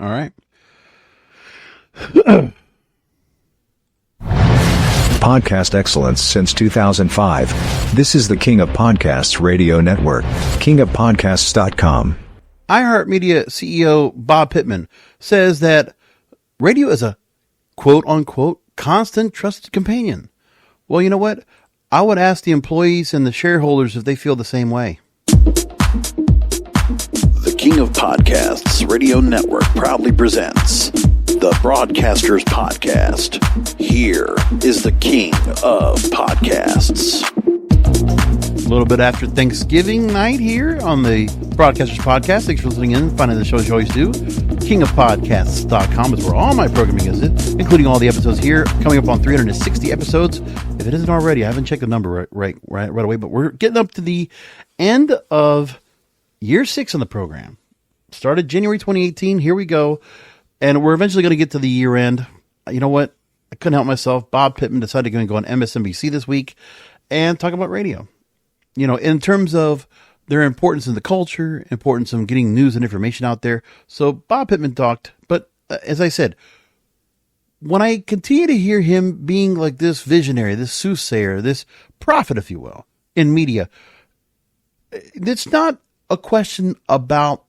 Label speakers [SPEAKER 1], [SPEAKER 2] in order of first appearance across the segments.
[SPEAKER 1] All right.
[SPEAKER 2] Podcast excellence since 2005. This is the King of Podcasts radio network, kingofpodcasts.com.
[SPEAKER 1] iHeartMedia CEO Bob Pittman says that radio is a quote-unquote constant trusted companion. Well, you know what? I would ask the employees and the shareholders if they feel the same way.
[SPEAKER 3] The King of Podcasts Radio Network proudly presents the Broadcasters Podcast. Here is the King of Podcasts.
[SPEAKER 1] A little bit after Thanksgiving night here on the Broadcasters Podcast. Thanks for listening in, finding the shows you always do. KingofPodcasts.com is where all my programming is, including all the episodes here, coming up on 360 episodes. If it isn't already, I haven't checked the number right away, but we're getting up to the end of year 6 on the program. Started January 2018. Here we go. And we're eventually going to get to the year end. You know what? I couldn't help myself. Bob Pittman decided to go on MSNBC this week and talk about radio. You know, in terms of their importance in the culture, importance of getting news and information out there. So Bob Pittman talked, but as I said, when I continue to hear him being like this visionary, this soothsayer, this prophet, if you will, in media, it's not a question about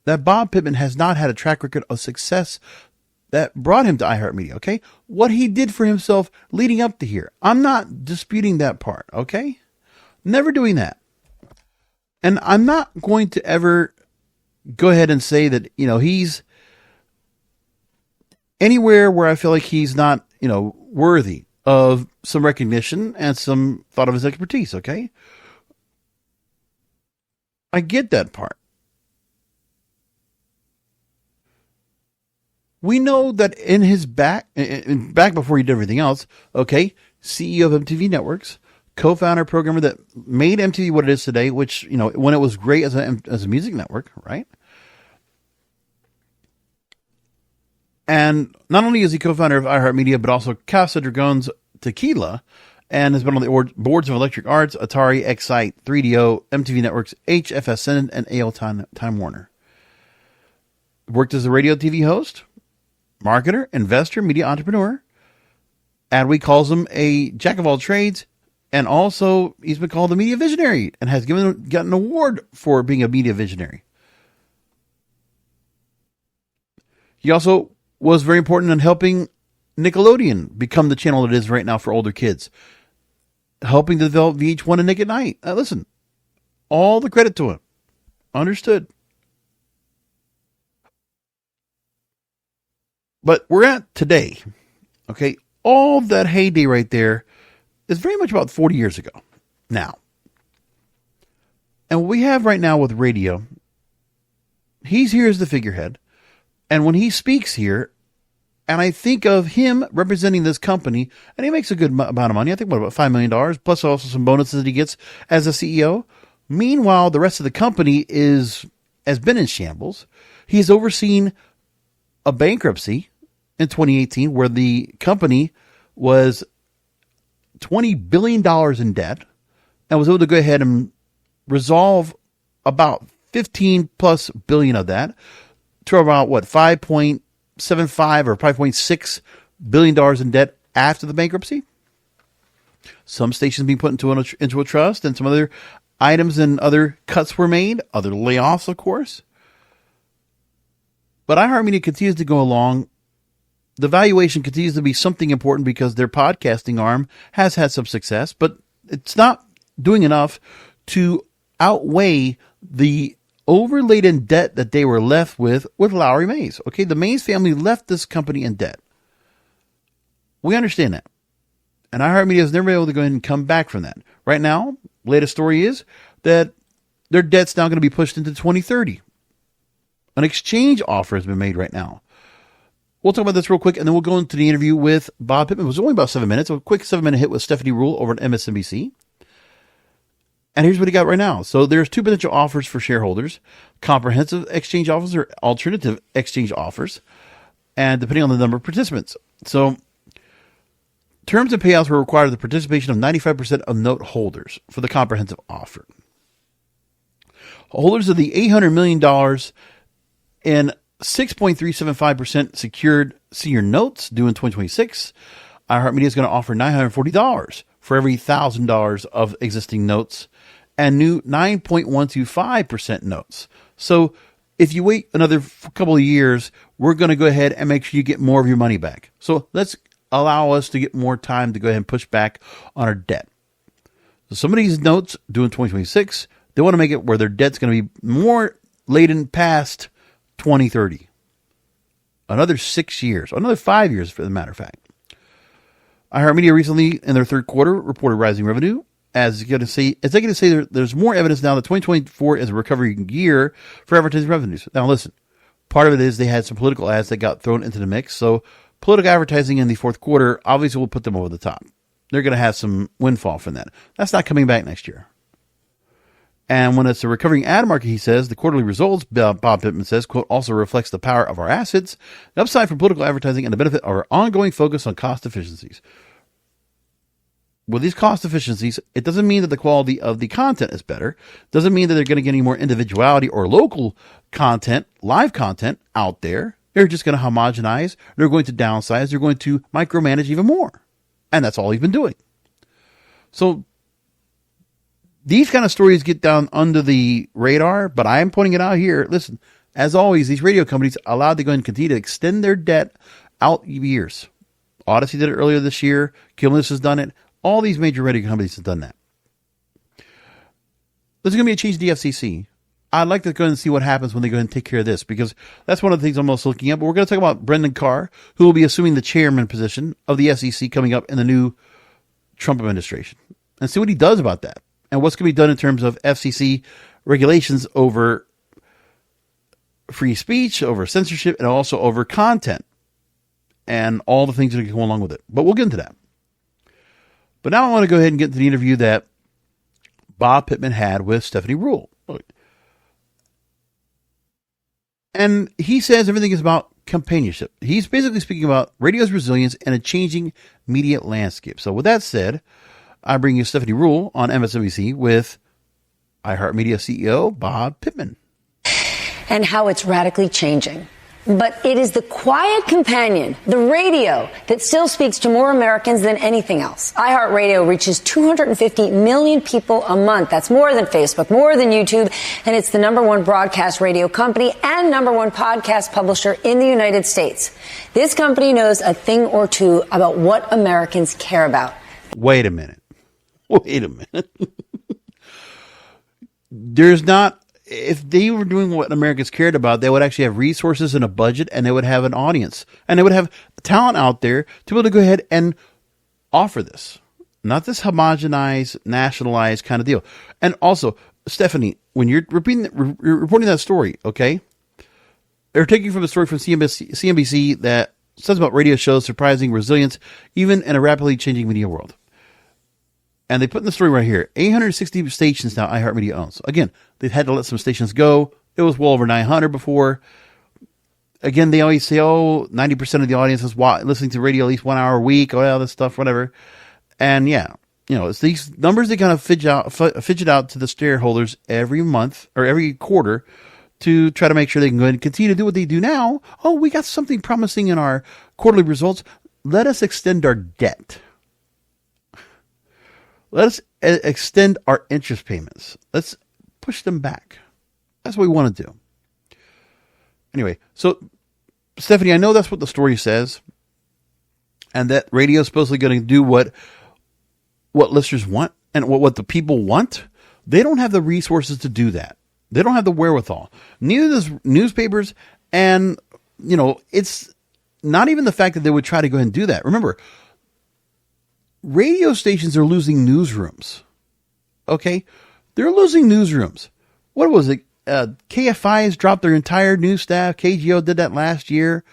[SPEAKER 1] that Bob Pittman has not had a track record of success that brought him to iHeartMedia, okay? What he did for himself leading up to here. I'm not disputing that part, okay? Never doing that. And I'm not going to ever go ahead and say that, you know, he's anywhere where I feel like he's not, you know, worthy of some recognition and some thought of his expertise, okay? I get that part. We know that in his back before he did everything else, okay, CEO of MTV Networks, co-founder, programmer that made MTV what it is today, which, you know, when it was great as a music network, right? And not only is he co-founder of iHeartMedia, but also Casa Dragon's Tequila, and has been on the boards of Electric Arts, Atari, Excite, 3DO, MTV Networks, HFSN, and AL Time Warner. Worked as a radio TV host, marketer, investor, media entrepreneur. Adweek calls him a jack of all trades. And also, he's been called the media visionary and has gotten an award for being a media visionary. He also was very important in helping Nickelodeon become the channel it is right now for older kids. Helping to develop VH1 and Nick at Night. Listen, all the credit to him. Understood. But we're at today. Okay, all that heyday right there is very much about 40 years ago now. And what we have right now with radio, he's here as the figurehead. And when he speaks here, and I think of him representing this company, and he makes a good amount of money. I think, about $5 million, plus also some bonuses that he gets as a CEO. Meanwhile, the rest of the company has been in shambles. He's overseen a bankruptcy in 2018 where the company was $20 billion in debt and was able to go ahead and resolve about 15 plus billion of that to about 5.75 or $5.6 billion in debt after the bankruptcy. Some stations being put into a trust, and some other items and other cuts were made, other layoffs, of course. But iHeartMedia continues to go along. The valuation continues to be something important because their podcasting arm has had some success, but it's not doing enough to outweigh the overladen debt that they were left with Lowry Mays. Okay, the Mays family left this company in debt. We understand that. And iHeartMedia has never been able to go ahead and come back from that. Right now, latest story is that their debt's now going to be pushed into 2030. An exchange offer has been made right now. We'll talk about this real quick, and then we'll go into the interview with Bob Pittman. It was only about 7 minutes. A quick 7-minute hit with Stephanie Rule over at MSNBC. And here's what he got right now. So there's 2 potential offers for shareholders: comprehensive exchange offers or alternative exchange offers, and depending on the number of participants. So terms and payouts will require the participation of 95% of note holders for the comprehensive offer. Holders of the $800 million in 6.375% secured senior notes due in 2026. iHeartMedia is going to offer $940 for every $1,000 of existing notes and new 9.125% notes. So if you wait another couple of years, we're going to go ahead and make sure you get more of your money back. So let's allow us to get more time to go ahead and push back on our debt. So some of these notes due in 2026, they want to make it where their debt's going to be more laden past 2030. Another 6 years, another 5 years for the matter of fact. iHeartMedia recently, in their third quarter, reported rising revenue. As executives say, there's more evidence now that 2024 is a recovery year for advertising revenues. Now listen, part of it is they had some political ads that got thrown into the mix. So political advertising in the fourth quarter obviously will put them over the top. They're going to have some windfall from that. That's not coming back next year. And when it's a recovering ad market, he says, the quarterly results, Bob Pittman says, quote, also reflects the power of our assets, the upside from political advertising, and the benefit of our ongoing focus on cost efficiencies. With these cost efficiencies, it doesn't mean that the quality of the content is better. It doesn't mean that they're going to get any more individuality or local content, live content out there. They're just going to homogenize. They're going to downsize. They're going to micromanage even more. And that's all he's been doing. So these kind of stories get down under the radar, but I am pointing it out here. Listen, as always, these radio companies are allowed to go and continue to extend their debt out years. Odyssey did it earlier this year. Cumulus has done it. All these major radio companies have done that. There's going to be a change in the FCC. I'd like to go and see what happens when they go and take care of this, because that's one of the things I'm most looking at. But we're going to talk about Brendan Carr, who will be assuming the chairman position of the SEC coming up in the new Trump administration, and see what he does about that and what's going to be done in terms of FCC regulations over free speech, over censorship, and also over content and all the things that go along with it. But we'll get into that. But now I want to go ahead and get to the interview that Bob Pittman had with Stephanie Ruhle. And he says everything is about companionship. He's basically speaking about radio's resilience and a changing media landscape. So with that said, I bring you Stephanie Ruhle on MSNBC with iHeartMedia CEO Bob Pittman.
[SPEAKER 4] And how it's radically changing. But it is the quiet companion, the radio, that still speaks to more Americans than anything else. iHeartRadio reaches 250 million people a month. That's more than Facebook, more than YouTube. And it's the #1 broadcast radio company and #1 podcast publisher in the United States. This company knows a thing or two about what Americans care about.
[SPEAKER 1] Wait a minute. There's not... If they were doing what Americans cared about, they would actually have resources and a budget, and they would have an audience, and they would have talent out there to be able to go ahead and offer this, not this homogenized, nationalized kind of deal. And also, Stephanie, when you're reporting that story, okay, they're taking from a story from CNBC that says about radio shows surprising resilience, even in a rapidly changing media world. And they put in the story right here, 860 stations now iHeartMedia owns. Again, they've had to let some stations go. It was well over 900 before. Again, they always say, 90% of the audience is listening to radio at least 1 hour a week, all this stuff, whatever. And yeah, it's these numbers they kind of fidget out to the shareholders every month or every quarter to try to make sure they can go ahead and continue to do what they do now. Oh, we got something promising in our quarterly results. Let us extend our debt. Let us extend our interest payments. Let's push them back. That's what we want to do. Anyway, so Stephanie, I know that's what the story says, and that radio is supposedly going to do what listeners want and what the people want. They don't have the resources to do that. They don't have the wherewithal. Neither does newspapers, and it's not even the fact that they would try to go ahead and do that. Remember, radio stations are losing newsrooms. Okay? They're losing newsrooms. What was it? KFI has dropped their entire news staff. KGO did that last year.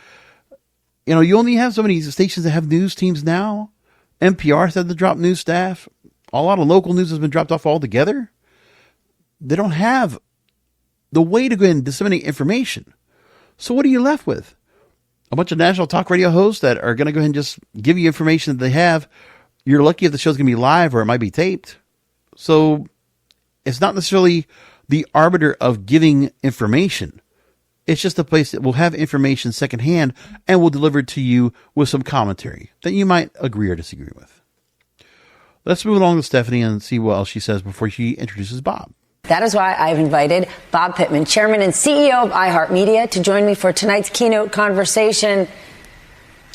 [SPEAKER 1] You only have so many stations that have news teams now. NPR said to drop news staff. A lot of local news has been dropped off altogether. They don't have the way to go ahead and disseminate information. So what are you left with? A bunch of national talk radio hosts that are going to go ahead and just give you information that they have. You're lucky if the show's going to be live or it might be taped. So it's not necessarily the arbiter of giving information. It's just a place that will have information secondhand and will deliver it to you with some commentary that you might agree or disagree with. Let's move along to Stephanie and see what else she says before she introduces Bob.
[SPEAKER 4] That is why I've invited Bob Pittman, Chairman and CEO of iHeartMedia, to join me for tonight's keynote conversation.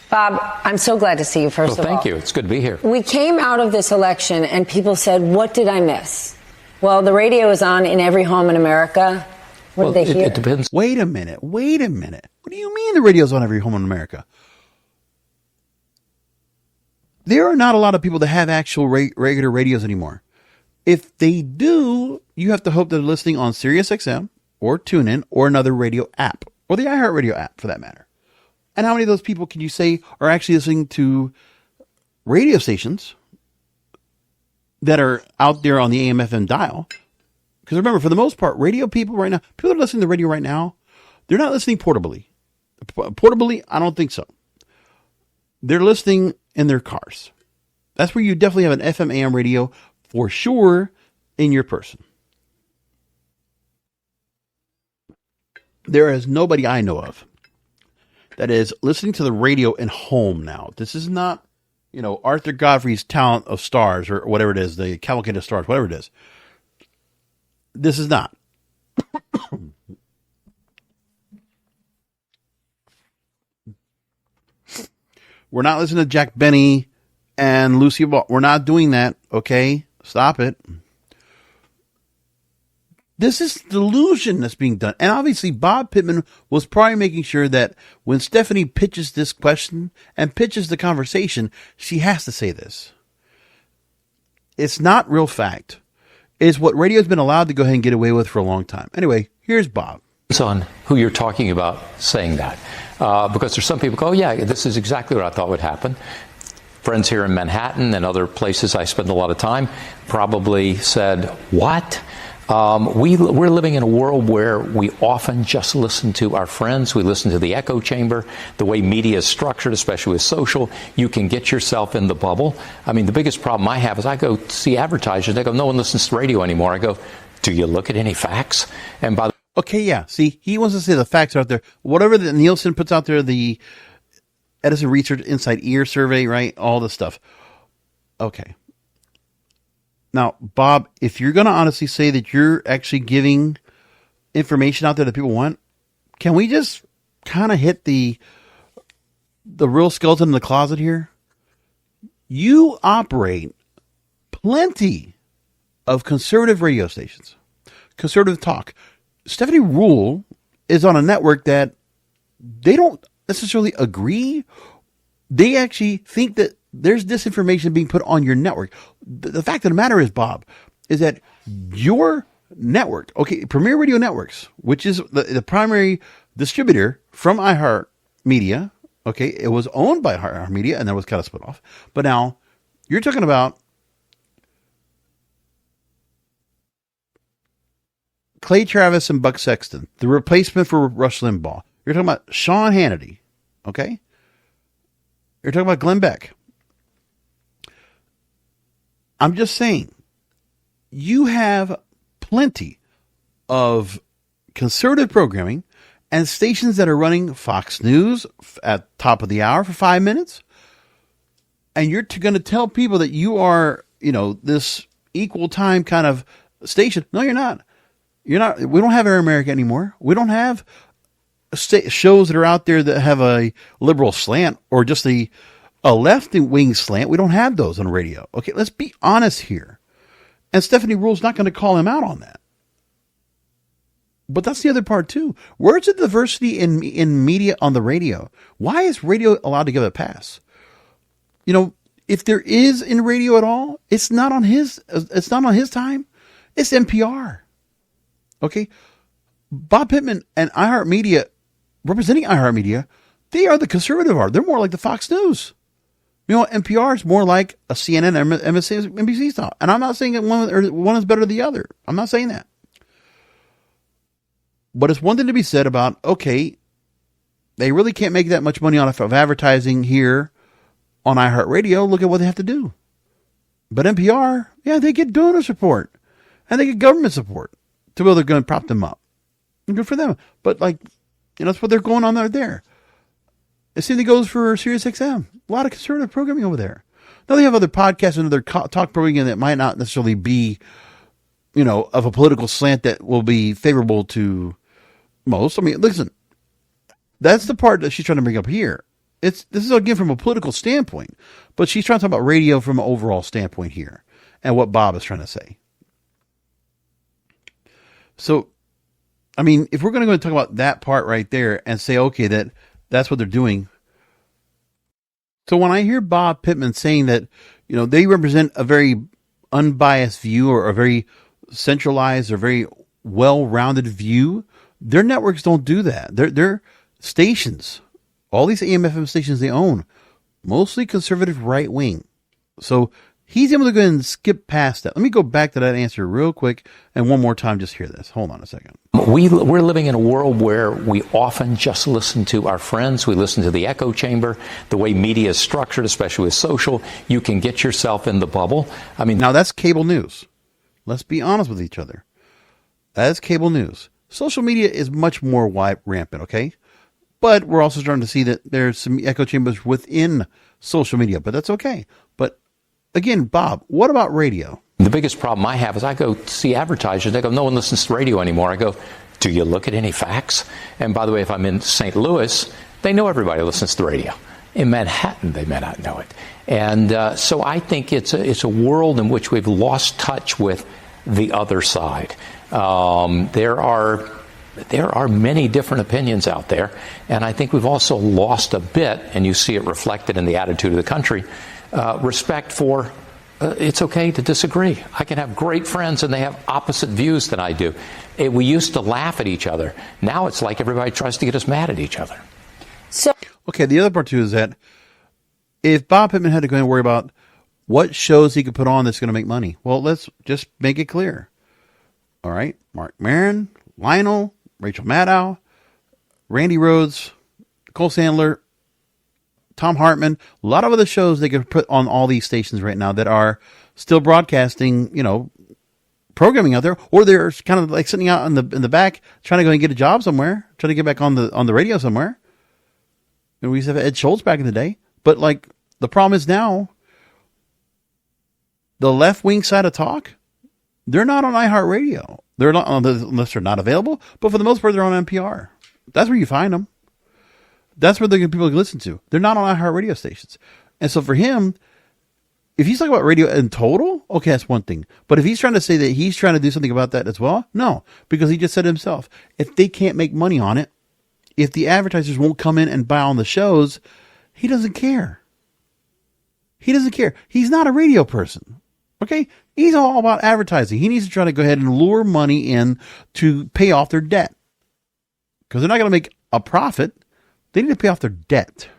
[SPEAKER 4] Bob, I'm so glad to see you, first of all.
[SPEAKER 5] Thank you. It's good to be here.
[SPEAKER 4] We came out of this election and people said, what did I miss? Well, the radio is on in every home in America. What did they hear?
[SPEAKER 5] It depends.
[SPEAKER 1] Wait a minute. What do you mean the radio's on every home in America? There are not a lot of people that have actual regular radios anymore. If they do, you have to hope they're listening on SiriusXM or TuneIn or another radio app or the iHeartRadio app for that matter. And how many of those people can you say are actually listening to radio stations that are out there on the AM/FM dial? Because remember, for the most part, radio people right now, people that are listening to radio right now, they're not listening portably. Portably, I don't think so. They're listening in their cars. That's where you definitely have an FM AM radio for sure in your person. There is nobody I know of that is listening to the radio in home now. This is not, Arthur Godfrey's Talent of Stars or whatever it is, the Cavalcade of Stars, whatever it is. This is not. We're not listening to Jack Benny and Lucy Ball. We're not doing that, okay? Stop it. This is delusion that's being done. And obviously, Bob Pittman was probably making sure that when Stephanie pitches this question and pitches the conversation, she has to say this. It's not real fact. It's what radio's been allowed to go ahead and get away with for a long time. Anyway, here's Bob.
[SPEAKER 5] It's on who you're talking about saying that. Because there's some people go, oh, yeah, this is exactly what I thought would happen. Friends here in Manhattan and other places I spend a lot of time probably said, what? We're living in a world where we often just listen to our friends. We listen to the echo chamber, the way media is structured, especially with social. You can get yourself in the bubble. I mean, the biggest problem I have is I go see advertisers. They go, no one listens to radio anymore. I go, do you look at any facts? And by the
[SPEAKER 1] Okay, yeah. See, he wants to say the facts are out there. Whatever that Nielsen puts out there, the Edison Research Inside Ear Survey, right? All this stuff. Okay. Now, Bob, if you're going to honestly say that you're actually giving information out there that people want, can we just kind of hit the real skeleton in the closet here? You operate plenty of conservative radio stations, conservative talk. Stephanie Rule is on a network that they don't necessarily agree. They actually think that there's disinformation being put on your network. The fact of the matter is, Bob, is that your network, okay, Premier Radio Networks, which is the primary distributor from iHeartMedia, okay, it was owned by iHeartMedia and then was kind of split off. But now you're talking about Clay Travis and Buck Sexton, the replacement for Rush Limbaugh. You're talking about Sean Hannity, okay? You're talking about Glenn Beck. I'm just saying, you have plenty of conservative programming and stations that are running Fox News at top of the hour for 5 minutes. And you're going to tell people that you are, this equal time kind of station. No, you're not. You're not. We don't have Air America anymore. We don't have shows that are out there that have a liberal slant or just a left-wing slant. We don't have those on radio. Okay, let's be honest here. And Stephanie Rule's not going to call him out on that. But that's the other part too. Where's the diversity in media on the radio? Why is radio allowed to give a pass? If there is in radio at all, it's not on his time. It's NPR. Okay, Bob Pittman and iHeartMedia, representing iHeartMedia, they are the conservative art. They're more like the Fox News. NPR is more like a CNN, MSNBC style. And I'm not saying that one is better than the other. I'm not saying that. But it's one thing to be said about, okay, they really can't make that much money off of advertising here on iHeartRadio. Look at what they have to do. But NPR, yeah, they get donor support and they get government support to be able to go and prop them up. Good for them. But That's what they're going on there. The same thing goes for Sirius XM. A lot of conservative programming over there. Now they have other podcasts and other talk programming that might not necessarily be, of a political slant that will be favorable to most. I mean, listen, that's the part that she's trying to bring up here. This is again from a political standpoint, but she's trying to talk about radio from an overall standpoint here and what Bob is trying to say. So, I mean, if we're going to go and talk about that part right there and say, okay, that's what they're doing. So when I hear Bob Pittman saying that, they represent a very unbiased view or a very centralized or very well-rounded view, their networks don't do that. Their stations, all these AM/FM stations they own, mostly conservative right-wing. So he's able to go ahead and skip past that. Let me go back to that answer real quick and one more time. Just hear this. Hold on a second.
[SPEAKER 5] We're living in a world where we often just listen to our friends. We listen to the echo chamber, the way media is structured, especially with social. You can get yourself in the bubble. I mean,
[SPEAKER 1] now that's cable news. Let's be honest with each other. That's cable news. Social media is much more rampant, okay? But we're also starting to see that there's some echo chambers within social media, but that's okay. But again, Bob, what about radio?
[SPEAKER 5] The biggest problem I have is I go see advertisers. They go, no one listens to radio anymore. I go, do you look at any facts? And by the way, if I'm in St. Louis, they know everybody listens to radio. In Manhattan, they may not know it. And so I think it's a world in which we've lost touch with the other side. There are many different opinions out there, and I think we've also lost a bit, and you see it reflected in the attitude of the country, respect for it's okay to disagree. I can have great friends and they have opposite views than I do. We used to laugh at each other. Now it's like everybody tries to get us mad at each other.
[SPEAKER 4] So,
[SPEAKER 1] okay, the other part too is that if Bob Pittman had to go and worry about what shows he could put on that's going to make money, well, let's just make it clear. All right, Mark Maron, Lionel, Rachel Maddow, Randy Rhoads, Nicole Sandler, Tom Hartman, a lot of other shows they could put on all these stations right now that are still broadcasting, programming out there, or they're kind of like sitting out in the back trying to go and get a job somewhere, trying to get back on the radio somewhere. And we used to have Ed Schultz back in the day, but like the problem is now the left wing side of talk, they're not on iHeartRadio. They're not unless they're not available, but for the most part they're on NPR. That's where you find them. That's where people can listen to. They're not on iHeartRadio stations. And so for him, if he's talking about radio in total, okay, that's one thing. But if he's trying to say that he's trying to do something about that as well, no, because he just said himself, if they can't make money on it, if the advertisers won't come in and buy on the shows, he doesn't care. He doesn't care. He's not a radio person. Okay? He's all about advertising. He needs to try to go ahead and lure money in to pay off their debt. Because they're not going to make a profit. They need to pay off their debt.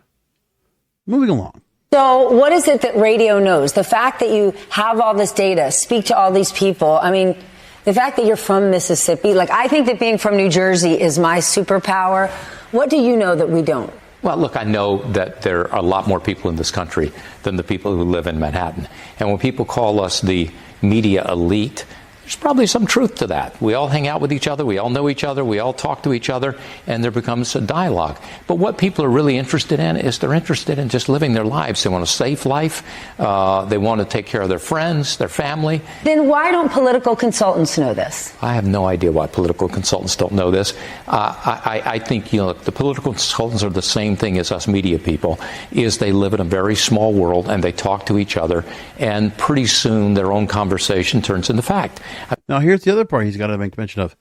[SPEAKER 1] Moving along.
[SPEAKER 4] So what is it that radio knows? The fact that you have all this data, speak to all these people. I mean, the fact that you're from Mississippi, I think that being from New Jersey is my superpower. What do you know that we don't?
[SPEAKER 5] Well, look, I know that there are a lot more people in this country than the people who live in Manhattan. And when people call us the media elite, there's probably some truth to that. We all hang out with each other. We all know each other. We all talk to each other. And there becomes a dialogue. But what people are really interested in is they're interested in just living their lives. They want a safe life. They want to take care of their friends, their family.
[SPEAKER 4] Then why don't political consultants know this?
[SPEAKER 5] I have no idea why political consultants don't know this. I think, the political consultants are the same thing as us media people, is they live in a very small world and they talk to each other. And pretty soon their own conversation turns into fact.
[SPEAKER 1] Now, here's the other part he's got to make mention of.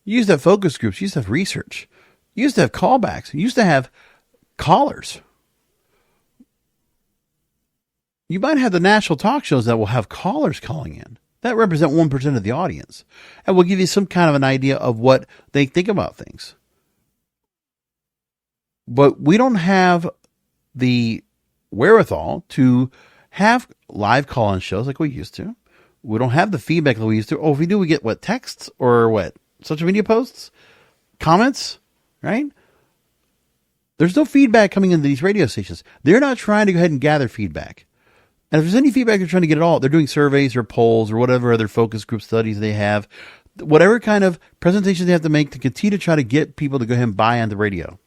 [SPEAKER 1] You used to have focus groups. You used to have research. You used to have callbacks. You used to have callers. You might have the national talk shows that will have callers calling in. That represent 1% of the audience. And will give you some kind of an idea of what they think about things. But we don't have the wherewithal to have live call-in shows like we used to. We don't have the feedback that we used to. Oh, if we do, we get what? Texts or what? Social media posts? Comments? Right? There's no feedback coming into these radio stations. They're not trying to go ahead and gather feedback. And if there's any feedback they're trying to get at all, they're doing surveys or polls or whatever other focus group studies they have. whatever kind of presentations they have to make to continue to try to get people to go ahead and buy on the radio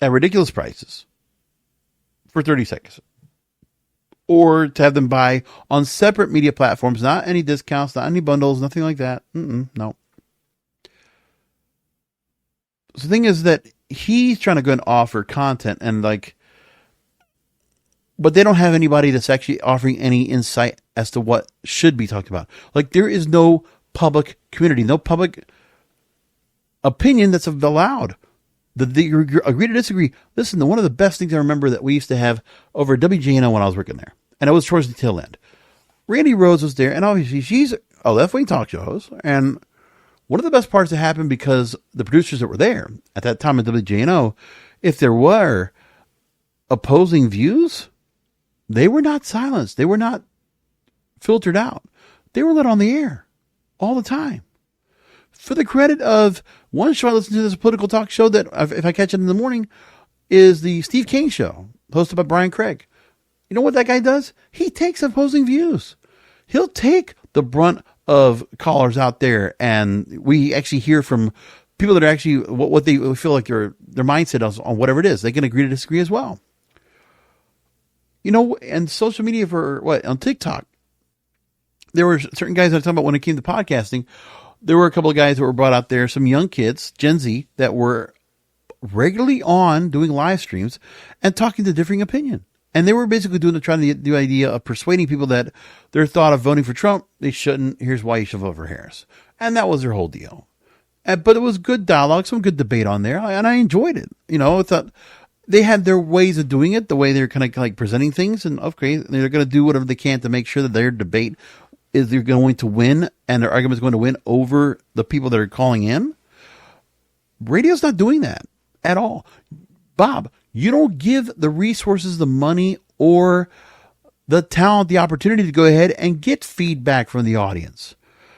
[SPEAKER 1] at ridiculous prices for 30 seconds. Or to have them buy on separate media platforms, not any discounts, not any bundles, nothing like that. No. So the thing is that he's trying to go and offer content and but they don't have anybody that's actually offering any insight as to what should be talked about. Like, there is no public community, no public opinion that's allowed. They agree to disagree. Listen, one of the best things I remember that we used to have over at WJNO when I was working there, and it was towards the tail end. Randy Rhodes was there, and obviously she's a left-wing talk show host, and one of the best parts that happened because the producers that were there at that time at WJNO, if there were opposing views, they were not silenced. They were not filtered out. They were let on the air all the time. For the credit of one show I listen to, this political talk show that, if I catch it in the morning, is the Steve King Show, hosted by Brian Craig. You know what that guy does? He takes opposing views. He'll take the brunt of callers out there, and we actually hear from people that are actually what they feel like their mindset is on whatever it is. They can agree to disagree as well. You know, and social media on TikTok, there were certain guys I was talking about when it came to podcasting. There were a couple of guys that were brought out there, some young kids, Gen Z, that were regularly on doing live streams and talking to differing opinion. And they were basically trying to do the idea of persuading people that their thought of voting for Trump, they shouldn't. Here's why you should vote for Harris. And that was their whole deal. But it was good dialogue, some good debate on there, and I enjoyed it. You know, I thought they had their ways of doing it, the way they're kind of like presenting things, and okay, they're going to do whatever they can to make sure that their debate is they're going to win and their argument is going to win over the people that are calling in. Radio's not doing that at all. Bob, you don't give the resources, the money, or the talent, the opportunity to go ahead and get feedback from the audience.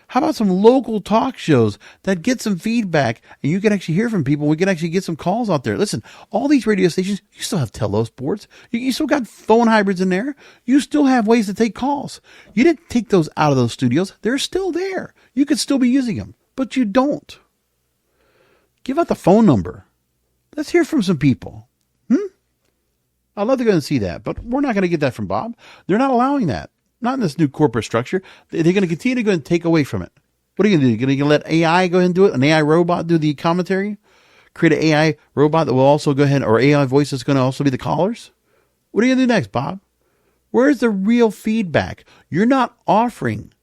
[SPEAKER 1] How about some local talk shows that get some feedback and you can actually hear from people? We can actually get some calls out there. Listen, all these radio stations, you still have telos boards. You still got phone hybrids in there. You still have ways to take calls. You didn't take those out of those studios. They're still there. You could still be using them, but you don't. Give out the phone number. Let's hear from some people. I'd love to go and see that, but we're not going to get that from Bob. They're not allowing that. Not in this new corporate structure. They're going to continue to go and take away from it. What are you going to do? You're going to let AI go ahead and do it? An AI robot do the commentary? Create an AI robot that will also go ahead, or AI voice that's going to also be the callers? What are you going to do next, Bob? Where's the real feedback? You're not offering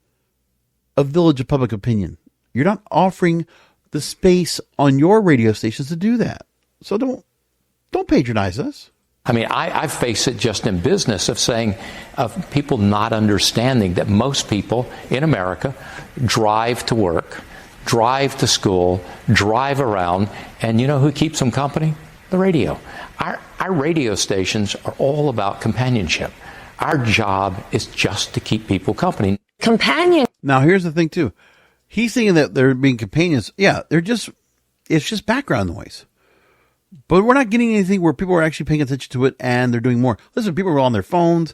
[SPEAKER 1] a village of public opinion. You're not offering the space on your radio stations to do that. So don't patronize us.
[SPEAKER 5] I mean, I face it just in business of people not understanding that most people in America drive to work, drive to school, drive around, and you know who keeps them company? The radio. Our radio stations are all about companionship. Our job is just to keep people company.
[SPEAKER 4] Companion.
[SPEAKER 1] Now, here's the thing, too. He's thinking that they're being companions. Yeah, it's just background noise. But we're not getting anything where people are actually paying attention to it and they're doing more. Listen, people are on their phones.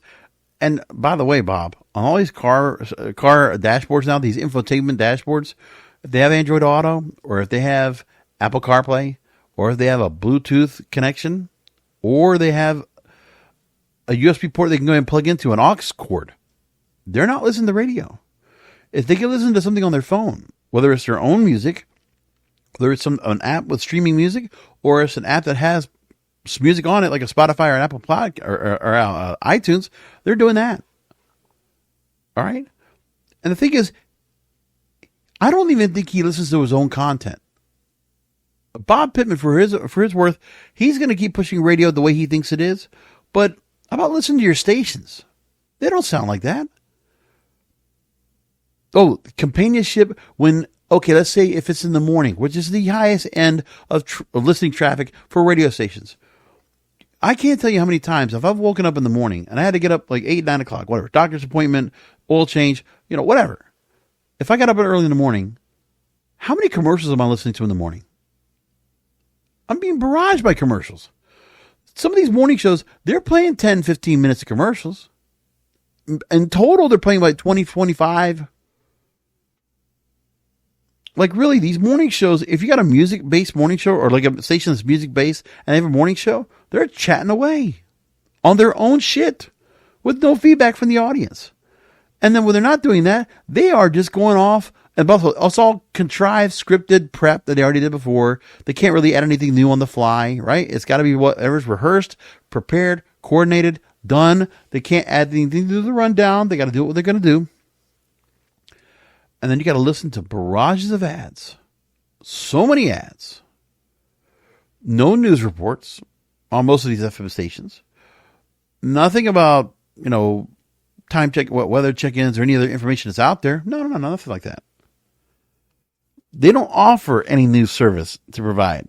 [SPEAKER 1] And by the way, Bob, on all these car dashboards now, these infotainment dashboards, if they have Android Auto, or if they have Apple CarPlay, or if they have a Bluetooth connection, or they have a USB port they can go ahead and plug into an aux cord, they're not listening to radio. If they can listen to something on their phone, whether it's their own music, whether it's an app with streaming music, or it's an app that has music on it, like a Spotify or an Apple or iTunes, they're doing that. All right? And the thing is, I don't even think he listens to his own content. Bob Pittman, for his worth, he's going to keep pushing radio the way he thinks it is. But how about listening to your stations? They don't sound like that. Oh, companionship when... Okay, let's say if it's in the morning, which is the highest end of listening traffic for radio stations. I can't tell you how many times, if I've woken up in the morning and I had to get up like 8, 9 o'clock, whatever, doctor's appointment, oil change, whatever. If I got up early in the morning, how many commercials am I listening to in the morning? I'm being barraged by commercials. Some of these morning shows, they're playing 10, 15 minutes of commercials. In total, they're playing like 20, 25. Like, really, these morning shows, if you got a music-based morning show or like a station that's music-based and they have a morning show, they're chatting away on their own shit with no feedback from the audience. And then when they're not doing that, they are just going off. And it's all contrived, scripted prep that they already did before. They can't really add anything new on the fly, right? It's got to be whatever's rehearsed, prepared, coordinated, done. They can't add anything to the rundown. They got to do what they're going to do. And then you got to listen to barrages of ads. So many ads. No news reports on most of these FM stations. Nothing about, time check, weather check-ins or any other information that's out there. No, nothing like that. They don't offer any news service to provide.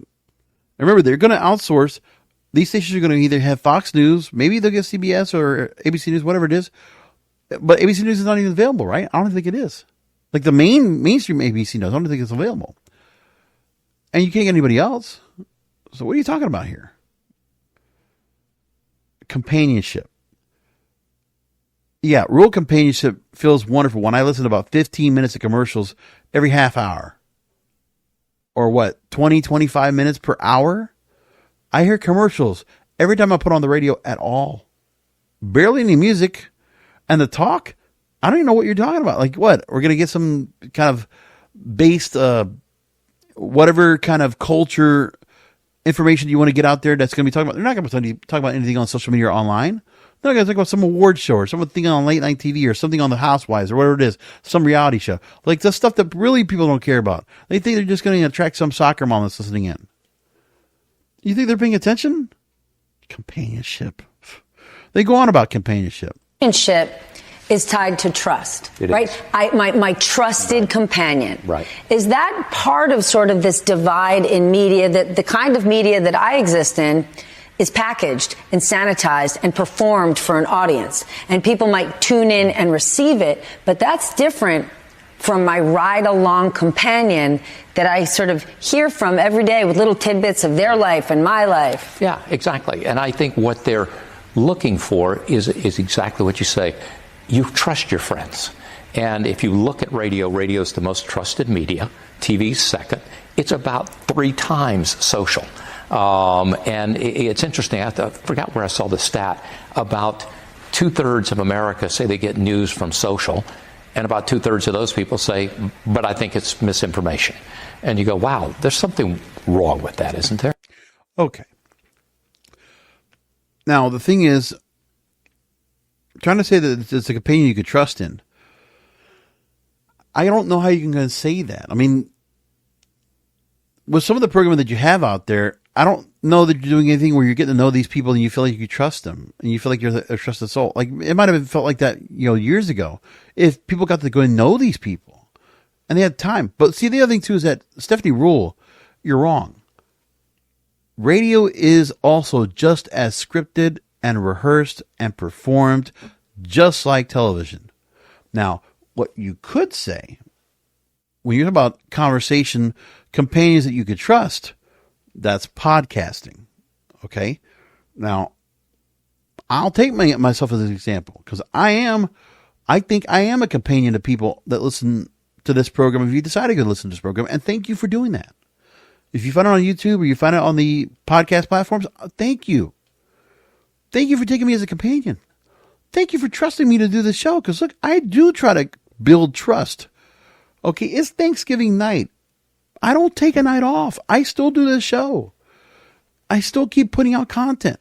[SPEAKER 1] Remember, they're going to outsource. These stations are going to either have Fox News, maybe they'll get CBS or ABC News, whatever it is. But ABC News is not even available, right? I don't think it is. Like the mainstream ABC News, I don't think it's available. And you can't get anybody else. So what are you talking about here? Companionship. Yeah, rural companionship feels wonderful when I listen to about 15 minutes of commercials every half hour. Or 25 minutes per hour? I hear commercials every time I put on the radio at all. Barely any music. And the talk, I don't even know what you're talking about. Like what? We're going to get some kind of based, whatever kind of culture information you want to get out there that's going to be talking about. They're not going to talk about anything on social media or online. They're going to talk about some award show or something on late night TV or something on the Housewives or whatever it is, some reality show. Like the stuff that really people don't care about. They think they're just going to attract some soccer mom that's listening in. You think they're paying attention? Companionship. They go on about companionship.
[SPEAKER 4] Companionship is tied to trust, right? My trusted companion.
[SPEAKER 5] Right.
[SPEAKER 4] Is that part of sort of this divide in media, that the kind of media that I exist in is packaged and sanitized and performed for an audience, and people might tune in and receive it, but that's different from my ride-along companion that I sort of hear from every day with little tidbits of their life and my life.
[SPEAKER 5] Yeah, exactly. And I think what they're looking for is exactly what you say. You trust your friends. And if you look at radio, radio's the most trusted media. TV's second. It's about 3 times social. And it's interesting. I forgot where I saw the stat. About 2/3 of America say they get news from social. And about 2/3 of those people say, but I think it's misinformation. And you go, wow, there's something wrong with that, isn't there?
[SPEAKER 1] Okay. Now, the thing is, trying to say that it's a companion you could trust in, I don't know how you can say that. I mean, with some of the programming that you have out there, I don't know that you're doing anything where you're getting to know these people and you feel like you trust them and you feel like you're a trusted soul. Like it might have felt like that, years ago, if people got to go and know these people and they had time. But see, the other thing too is that Stephanie Rule, you're wrong. Radio is also just as scripted and rehearsed and performed, just like television. Now, what you could say when you're talking about conversation companions that you could trust, that's podcasting. Okay. Now, I'll take myself as an example because I think I am a companion to people that listen to this program. If you decide to go listen to this program, and thank you for doing that. If you find it on YouTube or you find it on the podcast platforms, thank you. Thank you for taking me as a companion. Thank you for trusting me to do this show. Because look, I do try to build trust. Okay. It's Thanksgiving night. I don't take a night off. I still do this show. I still keep putting out content.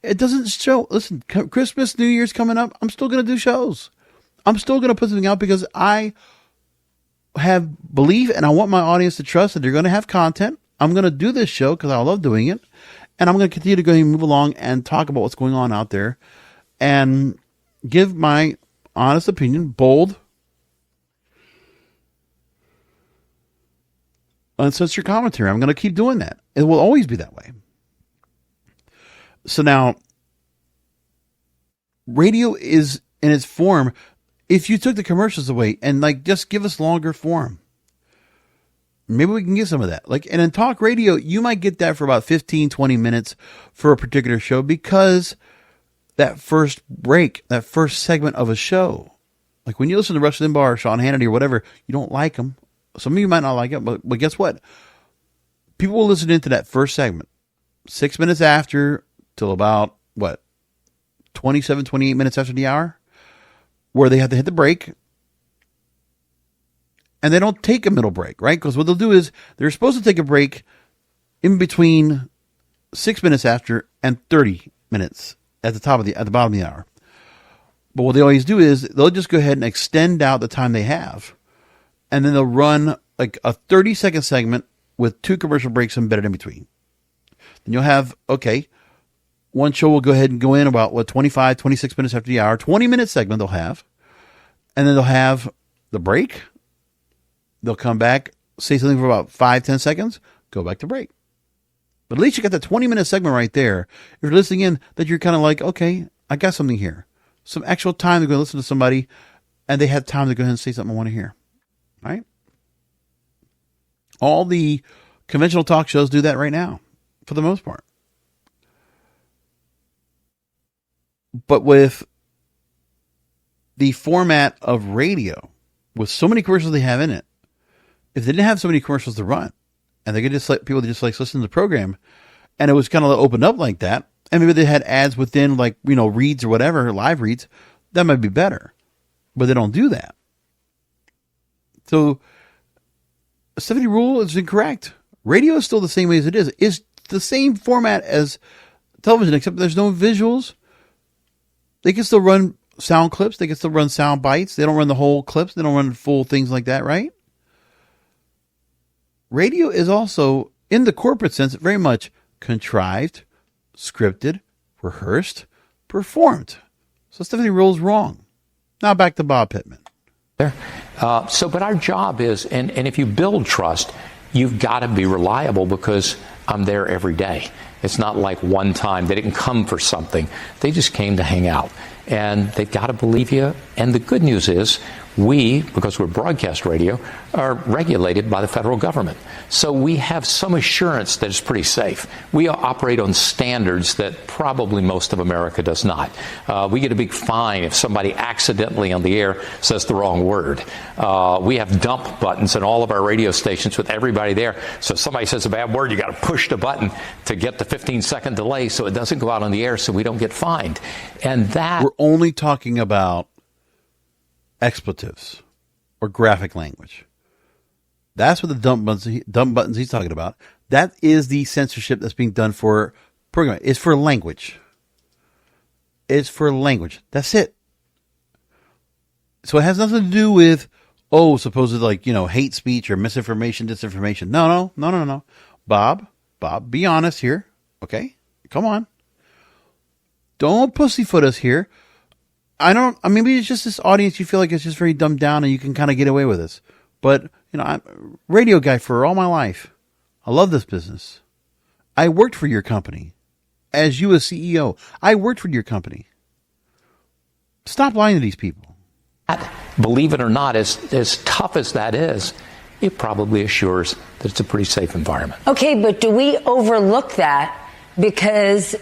[SPEAKER 1] It doesn't show. Listen, Christmas, New Year's coming up. I'm still going to do shows. I'm still going to put something out because I have belief and I want my audience to trust that they're going to have content. I'm going to do this show because I love doing it. And I'm going to continue to go and move along and talk about what's going on out there and give my honest opinion, bold, uncensored commentary. I'm going to keep doing that. It will always be that way. So now, radio is in its form. If you took the commercials away and just give us longer form, maybe we can get some of that. And in talk radio, you might get that for about 15, 20 minutes for a particular show because that first break, that first segment of a show, like when you listen to Rush Limbaugh or Sean Hannity or whatever, you don't like them. Some of you might not like it, but guess what? People will listen into that first segment 6 minutes after till about, 27, 28 minutes after the hour, where they have to hit the break. And they don't take a middle break, right? Because what they'll do is they're supposed to take a break in between 6 minutes after and 30 minutes at the bottom of the hour. But what they always do is they'll just go ahead and extend out the time they have. And then they'll run like a 30-second segment with 2 commercial breaks embedded in between. Then you'll have, one show will go ahead and go in about, 25, 26 minutes after the hour. 20-minute segment they'll have. And then they'll have the break. They'll come back, say something for about 5-10 seconds, go back to break. But at least you got that 20-minute segment right there. If you're listening in, that you're kind of like, okay, I got something here. Some actual time to go listen to somebody, and they have time to go ahead and say something I want to hear. Right? All the conventional talk shows do that right now, for the most part. But with the format of radio, with so many commercials they have in it, if they didn't have so many commercials to run, and they could just let people just listen to the program, and it was kind of opened up like that, and maybe they had ads within reads or whatever, live reads, that might be better. But they don't do that. So, Stephanie Rule is incorrect. Radio is still the same way as it is. It's the same format as television, except there's no visuals. They can still run sound clips. They can still run sound bites. They don't run the whole clips. They don't run full things like that, right? Radio is also, in the corporate sense, very much contrived, scripted, rehearsed, performed. So Stephanie Rule's wrong. Now back to Bob Pittman.
[SPEAKER 5] But our job is, and if you build trust, you've got to be reliable because I'm there every day. It's not like one time. They didn't come for something. They just came to hang out. And they've got to believe you. And the good news is we, because we're broadcast radio, are regulated by the federal government. So we have some assurance that it's pretty safe. We operate on standards that probably most of America does not. We get a big fine if somebody accidentally on the air says the wrong word. We have dump buttons in all of our radio stations with everybody there. So if somebody says a bad word, you got to push the button to get the 15-second delay so it doesn't go out on the air so we don't get fined. And that...
[SPEAKER 1] We're only talking about expletives or graphic language. That's what the dump buttons he's talking about. That is the censorship that's being done for programming. It's for language. It's for language. That's it. So it has nothing to do with, supposedly hate speech or misinformation, disinformation. No. Bob, be honest here. Okay? Come on. Don't pussyfoot us here. Maybe it's just this audience, you feel like it's just very dumbed down and you can kind of get away with this. But, I'm a radio guy for all my life. I love this business. I worked for your company. As you as CEO, I worked for your company. Stop lying to these people.
[SPEAKER 5] Believe it or not, as tough as that is, it probably assures that it's a pretty safe environment.
[SPEAKER 4] Okay, but do we overlook that because...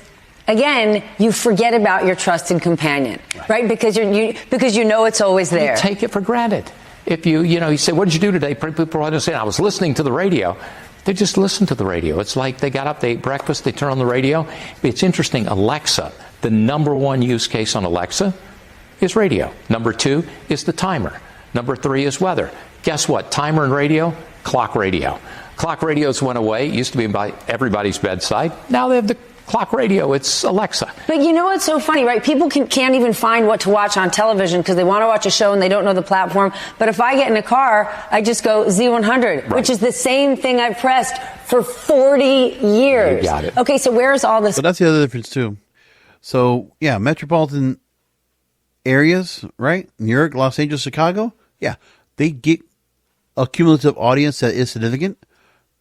[SPEAKER 4] Again, you forget about your trusted companion, right? Because you know it's always there.
[SPEAKER 5] You take it for granted. If you say, "What did you do today?" People probably say, "I was listening to the radio." They just listen to the radio. It's like they got up, they ate breakfast, they turn on the radio. It's interesting. Alexa, the number one use case on Alexa is radio. Number 2 is the timer. Number 3 is weather. Guess what? Timer and radio, clock radio. Clock radios went away. It used to be by everybody's bedside. Now they have the clock radio. It's Alexa.
[SPEAKER 4] But you know what's so funny, right? People can't even find what to watch on television because they want to watch a show and they don't know the platform. But if I get in a car, I just go Z100, which is the same thing I've pressed for 40 years.
[SPEAKER 5] You got it.
[SPEAKER 4] Okay, so where's all this?
[SPEAKER 1] So that's the other difference too. So yeah, metropolitan areas, right? New York, Los Angeles, Chicago. Yeah, they get a cumulative audience that is significant.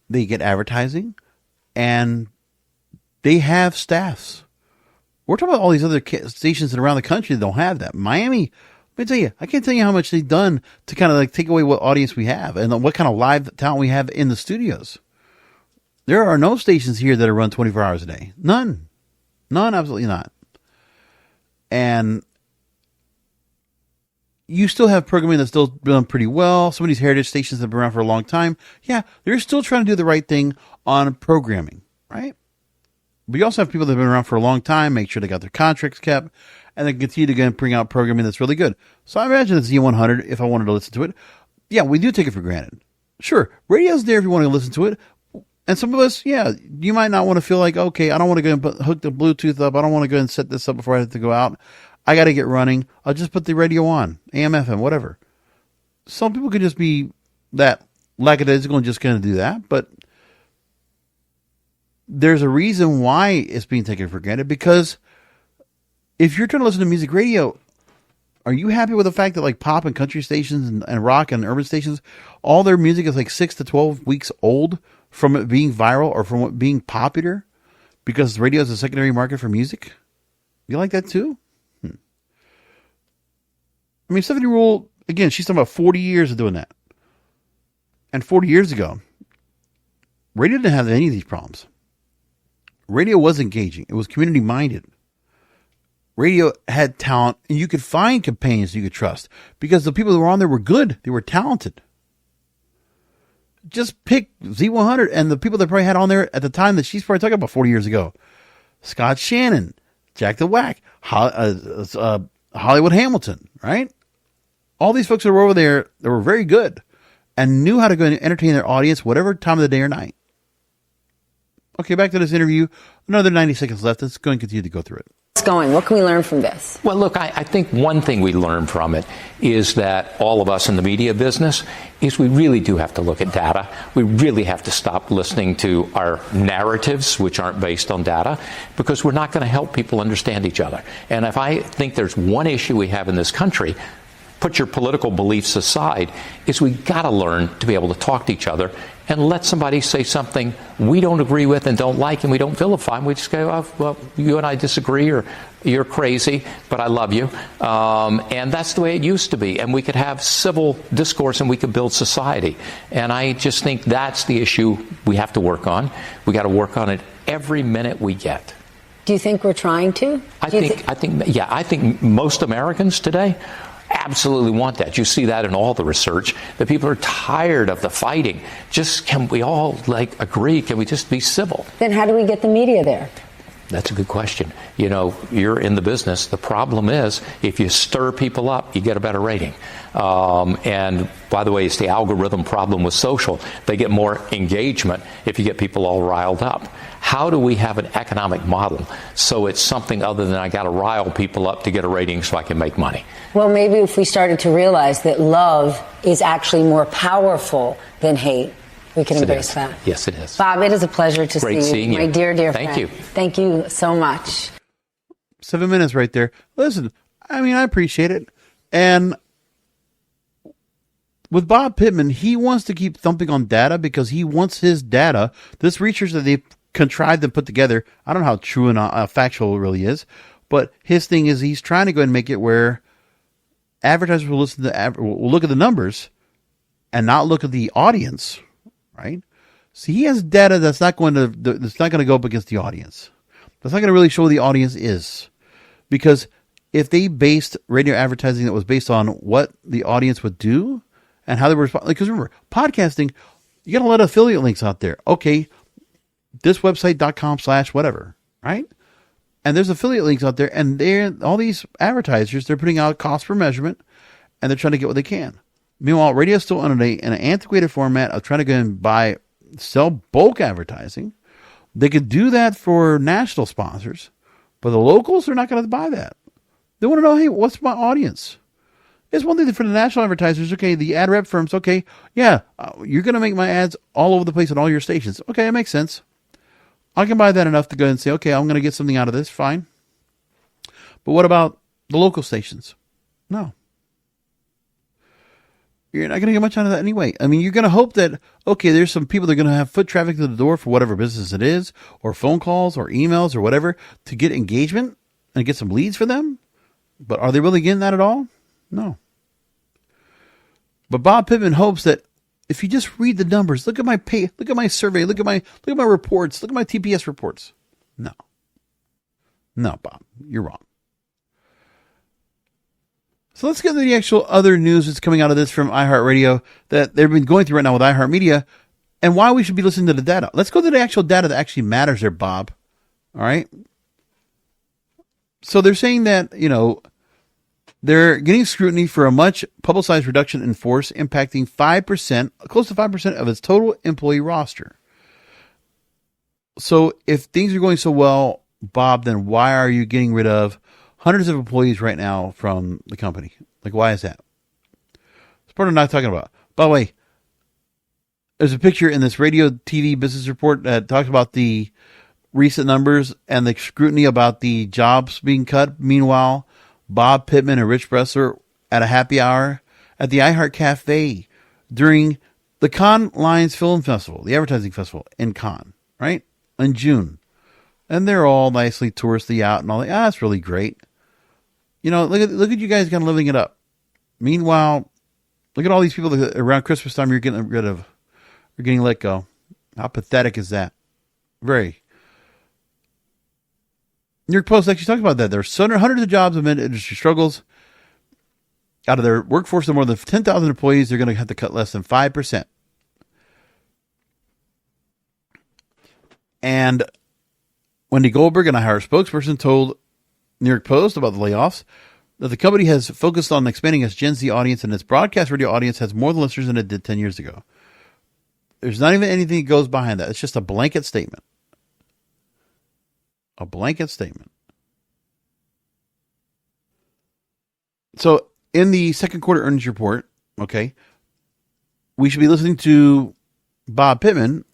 [SPEAKER 1] They get advertising and they have staffs. We're talking about all these other stations around the country that don't have that. Miami, let me tell you, I can't tell you how much they've done to kind of take away what audience we have and what kind of live talent we have in the studios. There are no stations here that are run 24 hours a day. None, absolutely not. And you still have programming that's still done pretty well. Some of these heritage stations have been around for a long time. Yeah, they're still trying to do the right thing on programming, right? But you also have people that have been around for a long time, make sure they got their contracts kept, and they continue to go and bring out programming that's really good. So I imagine the Z100, if I wanted to listen to it, yeah, we do take it for granted. Sure, radio's there if you want to listen to it. And some of us, yeah, you might not want to feel like, okay, I don't want to go and hook the Bluetooth up. I don't want to go and set this up before I have to go out. I got to get running. I'll just put the radio on, AM, FM, whatever. Some people could just be that lackadaisical and just kind of do that. But there's a reason why it's being taken for granted, because if you're trying to listen to music radio, are you happy with the fact that like pop and country stations and rock and urban stations, all their music is like 6 to 12 weeks old from it being viral or from it being popular because radio is a secondary market for music? You like that too? I mean, Stephanie Rule, again, she's talking about 40 years of doing that. And 40 years ago, radio didn't have any of these problems. Radio was engaging. It was community-minded. Radio had talent, and you could find companions you could trust because the people who were on there were good. They were talented. Just pick Z100 and the people that probably had on there at the time that she's probably talking about 40 years ago. Scott Shannon, Jack the Whack, Hollywood Hamilton, right? All these folks that were over there that were very good and knew how to go and entertain their audience whatever time of the day or night. Okay, back to this interview. Another 90 seconds left. Let's go and continue to go through it.
[SPEAKER 4] What's going? What can we learn from this?
[SPEAKER 5] Well, look, I think one thing we learn from it is that all of us in the media business is we really do have to look at data. We really have to stop listening to our narratives, which aren't based on data, because we're not going to help people understand each other. And if I think there's one issue we have in this country, put your political beliefs aside, is we got to learn to be able to talk to each other and let somebody say something we don't agree with and don't like and we don't vilify them. We just go, oh, well, you and I disagree, or you're crazy, but I love you. And that's the way it used to be. And we could have civil discourse and we could build society. And I just think that's the issue we have to work on. We got to work on it every minute we get.
[SPEAKER 4] Do you think we're trying to?
[SPEAKER 5] I think most Americans today absolutely want that. You see that in all the research, that people are tired of the fighting. Just, can we all agree? Can we just be civil?
[SPEAKER 4] Then how do we get the media there?
[SPEAKER 5] That's a good question. You know, you're in the business. The problem is, if you stir people up, you get a better rating. And by the way, it's the algorithm problem with social. They get more engagement if you get people all riled up. How do we have an economic model so it's something other than I got to rile people up to get a rating so I can make money?
[SPEAKER 4] Well, maybe if we started to realize that love is actually more powerful than hate, we can embrace that.
[SPEAKER 5] Yes, it is.
[SPEAKER 4] Bob, it is a pleasure to
[SPEAKER 5] Great
[SPEAKER 4] see
[SPEAKER 5] seeing
[SPEAKER 4] you. My dear friend.
[SPEAKER 5] Thank you.
[SPEAKER 4] Thank you so much.
[SPEAKER 1] 7 minutes right there. Listen, I mean, I appreciate it. And with Bob Pittman, he wants to keep thumping on data because he wants his data, this research that they've contrived and put together, I don't know how true and factual it really is, but his thing is he's trying to go and make it where advertisers will will look at the numbers and not look at the audience, right? So he has data that's not going to go up against the audience. That's not going to really show who the audience is, because if they based radio advertising that was based on what the audience would do and how they were responding, because remember, podcasting, you got a lot of affiliate links out there. Okay, this website.com/whatever, right? And there's affiliate links out there, and all these advertisers, they're putting out cost per measurement, and they're trying to get what they can. Meanwhile, radio is still in an antiquated format of trying to go and sell bulk advertising. They could do that for national sponsors, but the locals are not going to buy that. They want to know, hey, what's my audience? It's one thing for the national advertisers. Okay, the ad rep firms. Okay, yeah, you're going to make my ads all over the place on all your stations. Okay, that makes sense. I can buy that enough to go and say, okay, I'm going to get something out of this. Fine. But what about the local stations? No. You're not going to get much out of that anyway. I mean, you're going to hope that, okay, there's some people that are going to have foot traffic to the door for whatever business it is, or phone calls or emails or whatever, to get engagement and get some leads for them. But are they really getting that at all? No. But Bob Pittman hopes that if you just read the numbers, look at my survey, look at my reports, look at my TPS reports. No, Bob, you're wrong. So let's get to the actual other news that's coming out of this from iHeartRadio that they've been going through right now with iHeartMedia and why we should be listening to the data. Let's go to the actual data that actually matters there, Bob. All right. So they're saying that, they're getting scrutiny for a much publicized reduction in force impacting 5%, close to 5% of its total employee roster. So if things are going so well, Bob, then why are you getting rid of hundreds of employees right now from the company? Like, why is that? It's part of not talking about. By the way, there's a picture in this radio TV business report that talks about the recent numbers and the scrutiny about the jobs being cut. Meanwhile, Bob Pittman and Rich Bressler at a happy hour at the iHeart Cafe during the Cannes Lions Film Festival, the advertising festival in Cannes, right? In June. And they're all nicely touristy out and all that. That's really great. Look at you guys kind of living it up. Meanwhile, look at all these people that around Christmas time you're getting rid of. You're getting let go. How pathetic is that? Very. New York Post actually talks about that. There's hundreds of jobs amid industry struggles. Out of their workforce of more than 10,000 employees, they're going to have to cut less than 5%. And Wendy Goldberg, an iHeart spokesperson, told New York Post about the layoffs that the company has focused on expanding its Gen Z audience, and its broadcast radio audience has more listeners than it did 10 years ago. There's not even anything that goes behind that. It's just a blanket statement. A blanket statement. So in the second quarter earnings report, okay, we should be listening to Bob Pittman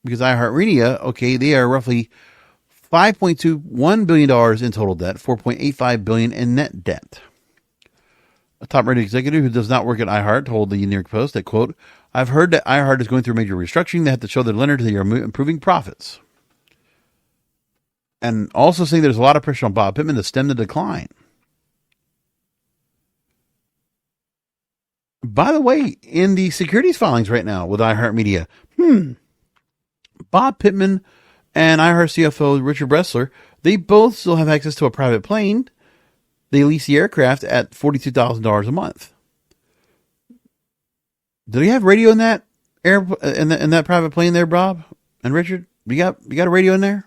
[SPEAKER 1] because iHeartMedia, okay, they are roughly $5.21 billion in total debt, $4.85 billion in net debt. A top radio executive who does not work at iHeart told the New York Post that, quote, I've heard that iHeart is going through major restructuring. They have to show their lenders they are improving profits. And also saying there's a lot of pressure on Bob Pittman to stem the decline. By the way, in the securities filings right now with iHeartMedia, Bob Pittman and iHeart CFO Richard Bressler, they both still have access to a private plane. They lease the aircraft at $42,000 a month. Do they have radio in that in that private plane there, Bob and Richard? You got a radio in there?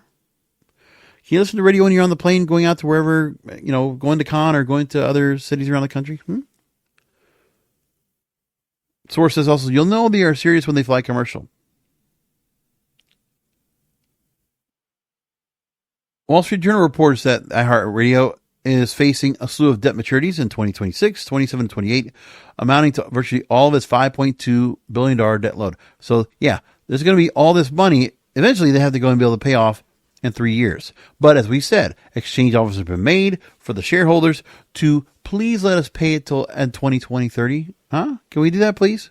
[SPEAKER 1] Can you listen to radio when you're on the plane going out to wherever, going to Cannes or going to other cities around the country? Source says also, you'll know they are serious when they fly commercial. Wall Street Journal reports that iHeartRadio is facing a slew of debt maturities in 2026, 27, 28, amounting to virtually all of its $5.2 billion debt load. So, yeah, there's going to be all this money. Eventually, they have to go and be able to pay off in 3 years. But as we said, exchange offers have been made for the shareholders to please let us pay it till in 2020, 30. Huh? Can we do that, please?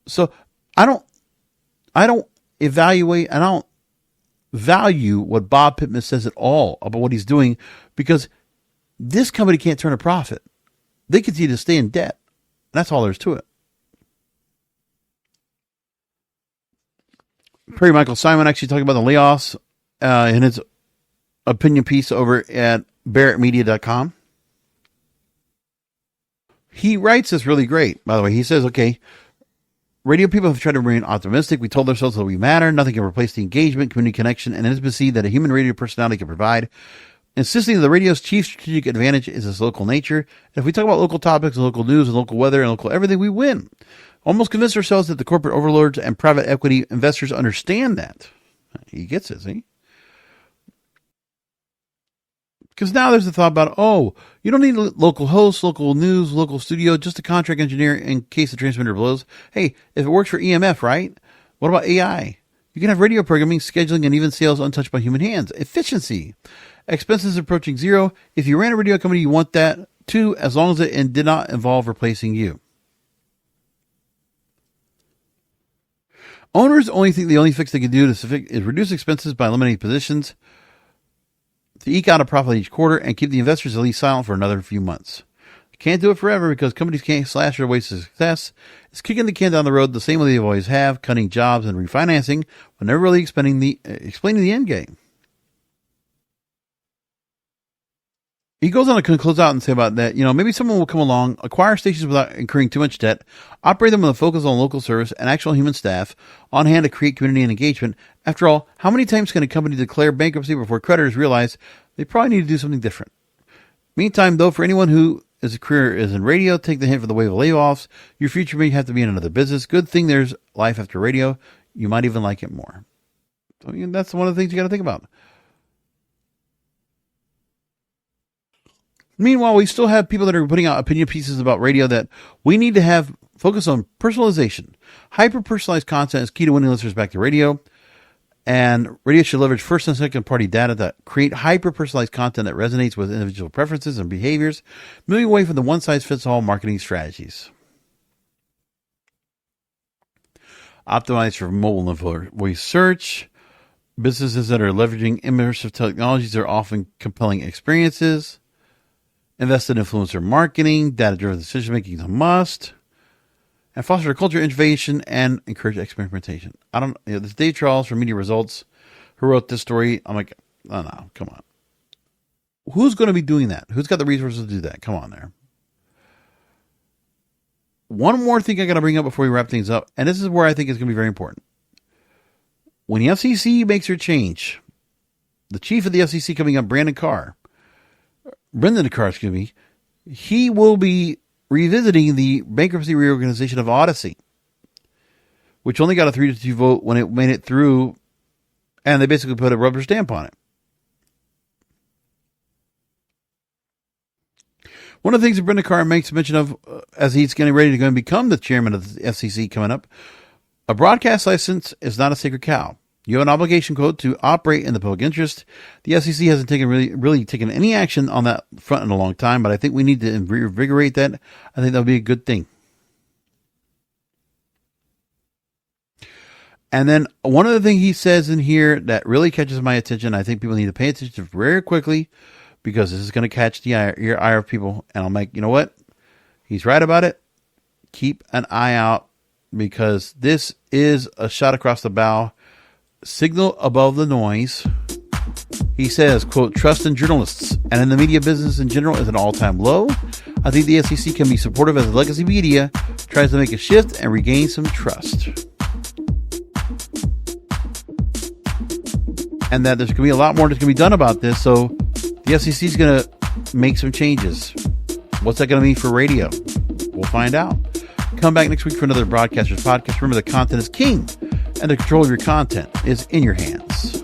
[SPEAKER 1] So I don't value what Bob Pittman says at all about what he's doing because this company can't turn a profit. They continue to stay in debt. That's all there is to it. Perry Michael Simon actually talking about the layoffs in his opinion piece over at barrettmedia.com. He writes this really great, by the way. He says, okay, radio people have tried to remain optimistic. We told ourselves that we matter. Nothing can replace the engagement, community connection, and intimacy that a human radio personality can provide. Insisting that the radio's chief strategic advantage is its local nature. And if we talk about local topics and local news and local weather and local everything, we win. Almost convinced ourselves that the corporate overlords and private equity investors understand that. He gets it, see? Because now there's the thought about, you don't need a local host, local news, local studio, just a contract engineer in case the transmitter blows. Hey, if it works for EMF, right? What about AI? You can have radio programming, scheduling, and even sales untouched by human hands. Efficiency. Expenses approaching zero. If you ran a radio company, you want that too, as long as it did not involve replacing you. Owners only think the only fix they can do is reduce expenses by eliminating positions to eke out a profit each quarter and keep the investors at least silent for another few months. Can't do it forever because companies can't slash their ways to success. It's kicking the can down the road the same way they always have, cutting jobs and refinancing when they're really explaining the end game. He goes on to close out and say about that, maybe someone will come along, acquire stations without incurring too much debt, operate them with a focus on local service and actual human staff on hand to create community and engagement. After all, how many times can a company declare bankruptcy before creditors realize they probably need to do something different? Meantime, though, for anyone who his career is in radio, take the hint for the wave of layoffs. Your future may have to be in another business. Good thing there's life after radio. You might even like it more. So that's one of the things you got to think about. Meanwhile, we still have people that are putting out opinion pieces about radio that we need to have focus on personalization. Hyper-personalized content is key to winning listeners back to radio. And radio should leverage first and second party data that create hyper-personalized content that resonates with individual preferences and behaviors, moving away from the one-size-fits-all marketing strategies. Optimized for mobile and voice search. Businesses that are leveraging immersive technologies are often compelling experiences. Invest in influencer marketing. Data-driven decision-making is a must. And foster a culture of innovation and encourage experimentation. This Dave Charles from Media Results who wrote this story. I'm like, oh no, come on. Who's going to be doing that? Who's got the resources to do that? Come on there. One more thing I got to bring up before we wrap things up, and this is where I think it's going to be very important. When the FCC makes their change, the chief of the FCC coming up, Brendan Carr, he will be revisiting the bankruptcy reorganization of Odyssey, which only got a 3-2 vote when it made it through, and they basically put a rubber stamp on it. One of the things that Brendan Carr makes mention of as he's getting ready to go and become the chairman of the FCC coming up, a broadcast license is not a sacred cow. You have an obligation, quote, to operate in the public interest. The FCC hasn't really taken any action on that front in a long time, but I think we need to reinvigorate that. I think that would be a good thing. And then one other thing he says in here that really catches my attention, I think people need to pay attention very quickly because this is going to catch the eye of people. And I'm like, you know what? He's right about it. Keep an eye out because this is a shot across the bow. Signal above the noise. He says, quote, trust in journalists and in the media business in general is an all-time low. I think the FCC can be supportive as legacy media tries to make a shift and regain some trust. And that there's going to be a lot more that's going to be done about this. So the FCC is going to make some changes. What's that going to mean for radio? We'll find out. Come back next week for another Broadcasters Podcast. Remember, the content is king. And the control of your content is in your hands.